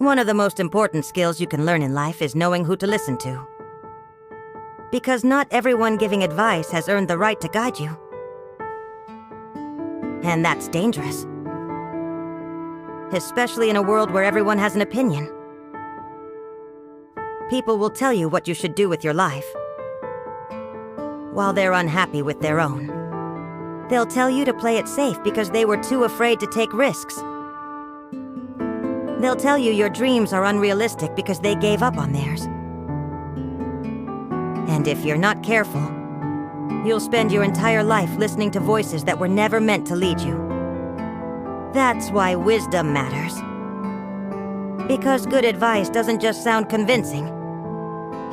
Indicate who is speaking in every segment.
Speaker 1: One of the most important skills you can learn in life is knowing who to listen to. Because not everyone giving advice has earned the right to guide you. And that's dangerous. Especially in a world where everyone has an opinion. People will tell you what you should do with your life, while they're unhappy with their own. They'll tell you to play it safe because they were too afraid to take risks. They'll tell you your dreams are unrealistic because they gave up on theirs. And if you're not careful, you'll spend your entire life listening to voices that were never meant to lead you. That's why wisdom matters. Because good advice doesn't just sound convincing.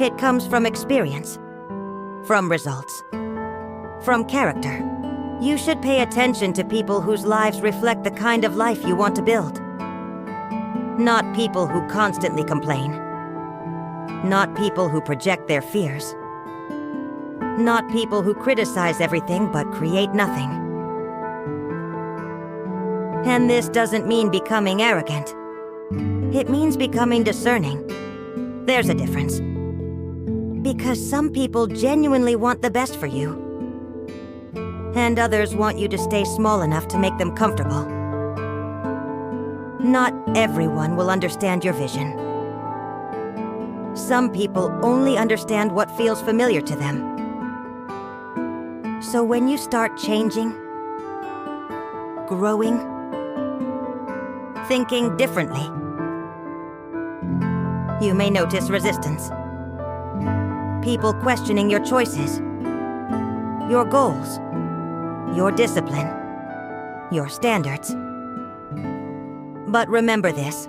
Speaker 1: It comes from experience, from results, from character. You should pay attention to people whose lives reflect the kind of life you want to build. Not people who constantly complain. Not people who project their fears. Not people who criticize everything but create nothing. And this doesn't mean becoming arrogant. It means becoming discerning. There's a difference. Because some people genuinely want the best for you. And others want you to stay small enough to make them comfortable. Not everyone will understand your vision. Some people only understand what feels familiar to them. So when you start changing, growing, thinking differently, you may notice resistance. People questioning your choices, your goals, your discipline, your standards. But remember this.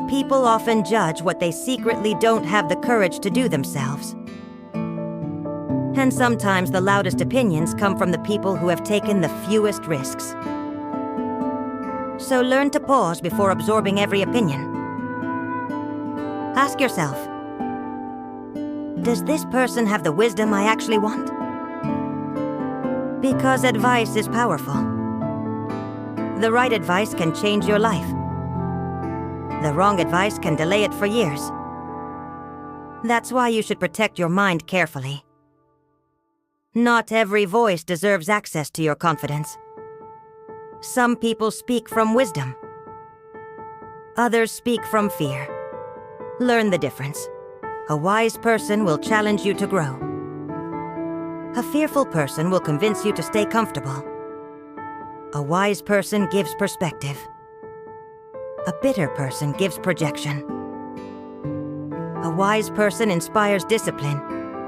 Speaker 1: People often judge what they secretly don't have the courage to do themselves. And sometimes the loudest opinions come from the people who have taken the fewest risks. So learn to pause before absorbing every opinion. Ask yourself, does this person have the wisdom I actually want? Because advice is powerful. The right advice can change your life. The wrong advice can delay it for years. That's why you should protect your mind carefully. Not every voice deserves access to your confidence. Some people speak from wisdom. Others speak from fear. Learn the difference. A wise person will challenge you to grow. A fearful person will convince you to stay comfortable. A wise person gives perspective. A bitter person gives projection. A wise person inspires discipline,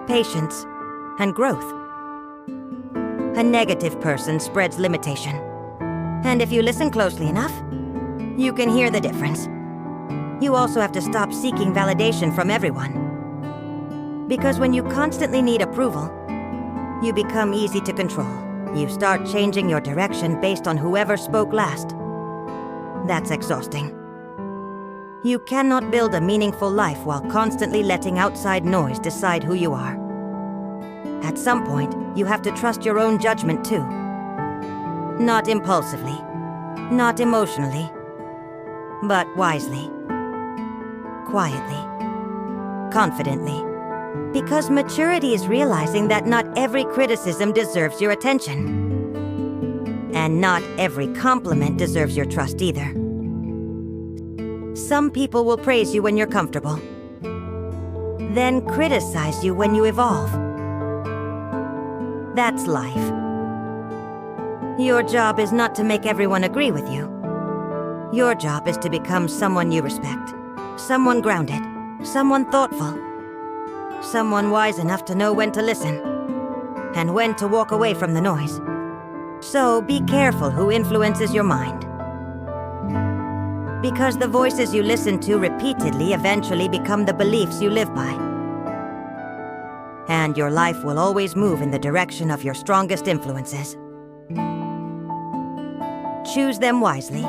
Speaker 1: patience, and growth. A negative person spreads limitation. And if you listen closely enough, you can hear the difference. You also have to stop seeking validation from everyone. Because when you constantly need approval, you become easy to control. You start changing your direction based on whoever spoke last. That's exhausting. You cannot build a meaningful life while constantly letting outside noise decide who you are. At some point, you have to trust your own judgment too. Not impulsively, not emotionally, but wisely, quietly, confidently. Because maturity is realizing that not every criticism deserves your attention. And not every compliment deserves your trust either. Some people will praise you when you're comfortable, then criticize you when you evolve. That's life. Your job is not to make everyone agree with you. Your job is to become someone you respect, someone grounded, someone thoughtful, someone wise enough to know when to listen, and when to walk away from the noise. So be careful who influences your mind. Because the voices you listen to repeatedly eventually become the beliefs you live by. And your life will always move in the direction of your strongest influences. Choose them wisely.